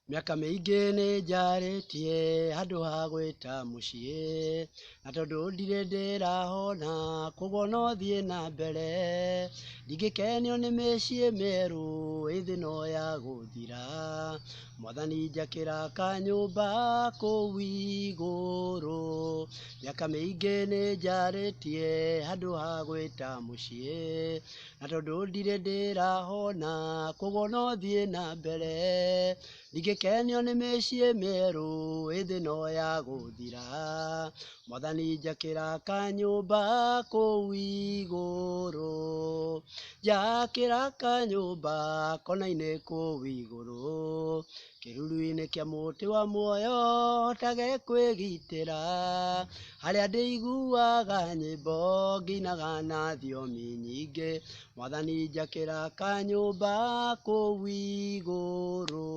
Miaka mĩingĩ nĩ njarĩtie handũ ha gwĩta mũciĩ, na tondũ ndirĩ ndĩrahona koguo no thiĩ na mbere, ndingĩkenio nĩ mĩciĩ mĩerũ ĩthĩ no ya gũthira, Mwathani njakĩra kanyũmba kũu igũrũ. Mĩaka mĩingĩ nĩ njarĩtie handũ ha gwĩta mũciĩ, na tondũ ndirĩ ndĩrahona koguo no thiĩ na mbere, ndingĩkenio nĩ mĩciĩ mĩerũ ĩthĩ no ya gũthira, Mwathani njakĩra kanyũmba kũu igũrũ. Njakĩra kanyũmba kona-inĩ kũu igũrũ, kĩruru-inĩ kĩa mũtĩ wa muoyo hotage kwĩgitĩra, harĩa ndĩiguaga nyĩmbo ngĩinaga na thiomi nyingĩ, Mwathani njakĩra kanyũmba kũu igũrũ.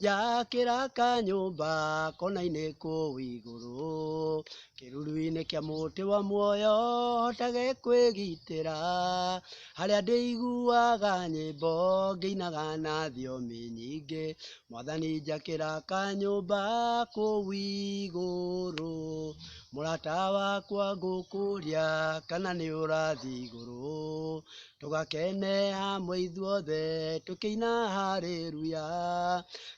Njakĩra kanyũmba kona-inĩ kũu igũrũ, kĩruru-inĩ kĩa mũtĩ wa muoyo hotage kwĩgitĩra, harĩa ndĩiguaga nyĩmbo ngĩinaga na thiomi nyingĩ, Mwathani njakĩra kanyũmba kũu igũrũ. Mũrata wakwa ngũkũria kana nĩ ũrathiĩ igũrũ, tũgakene hamwe ithuothe tũkĩina haleluya,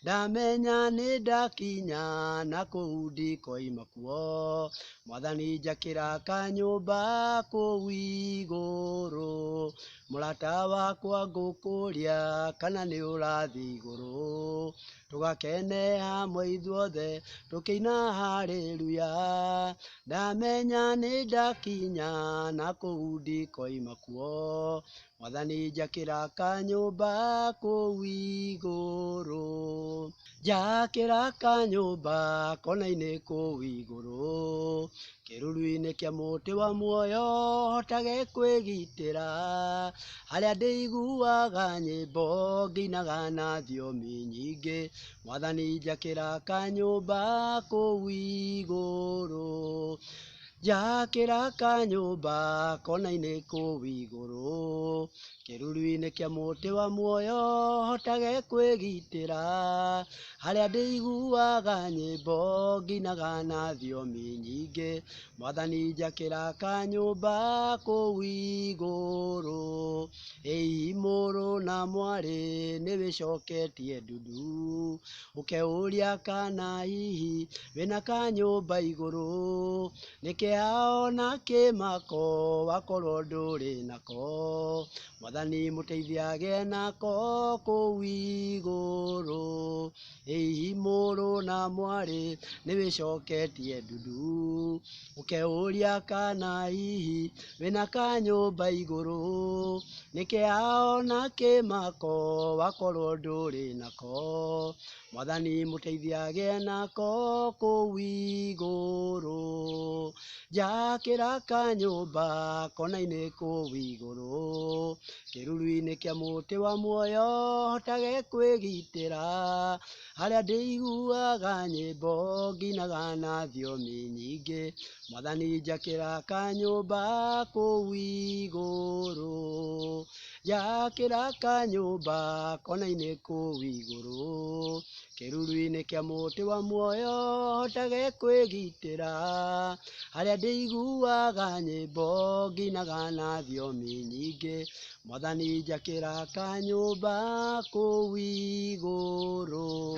ndamenya nĩ ndakinya na kũu ndikoima kuo, Mwathani njakĩra kanyũmba kũu igũrũ. Mũrata wakwa ngũkũria kana nĩ ũrathiĩ igũrũ, tũgakene hamwe ithuothe tũkĩina haleluya, ndamenya nĩ ndakinya na kũu ndikoima kuo, Mwathani njakĩra kanyũmba kũu igũrũ. Njakĩra kanyũmba kona-inĩ kũu igũrũ, kĩruru-inĩ kĩa mũtĩ wa muoyo hotage kwĩgitĩra, harĩa ndĩiguaga nyĩmbo ngĩinaga na thiomi nyingĩ, Mwathani njakĩra kanyũmba kũu igũrũ. Njakĩra kanyũmba kona-inĩ kũu igũrũ, kĩruru-inĩ kĩa mũtĩ wa muoyo hotage kwĩgitĩra, harĩa ndĩiguaga nyĩmbo ngĩinaga na thiomi nyingĩ, Mwathani njakĩra kanyũmba kũu igũrũ. Ĩi mũrũ na mwarĩ nĩ wĩcoketie ndundu, ũkeuria kana hihi wĩna kanyũmba igũrũ, nĩkĩhao na kĩmako wakorwo ndũrĩ nako, Mwathani mũteithia agĩe nako kũu igũrũ. Ĩi mũrũ na mwarĩ nĩ wĩcoketie ndundu, ũkeuria kana hihi wĩna kanyũmba igũrũ, nĩkĩhao na kĩmako wakorwo ndũrĩ nako, Mwathani mũteithia agĩe nako kũu igũrũ. Njakĩra kanyũmba kona-inĩ kũu igũrũ, kĩruru-inĩ kĩa mũtĩ wa muoyo hotage kwĩgitĩra, harĩa ndĩiguaga nyĩmbo ngĩinaga na thiomi nyingĩ, Mwathani njakĩra kanyũmba kũu igũrũ. Njakĩra kanyũmba kona-inĩ kũu igũrũ, kĩruru-inĩ kĩa mũtĩ wa muoyo hotage kwĩgitĩra, harĩa ndĩiguaga nyĩmbo ngĩinaga na thiomi nyingĩ, Mwathani njakĩra kanyũmba kũu igũrũ.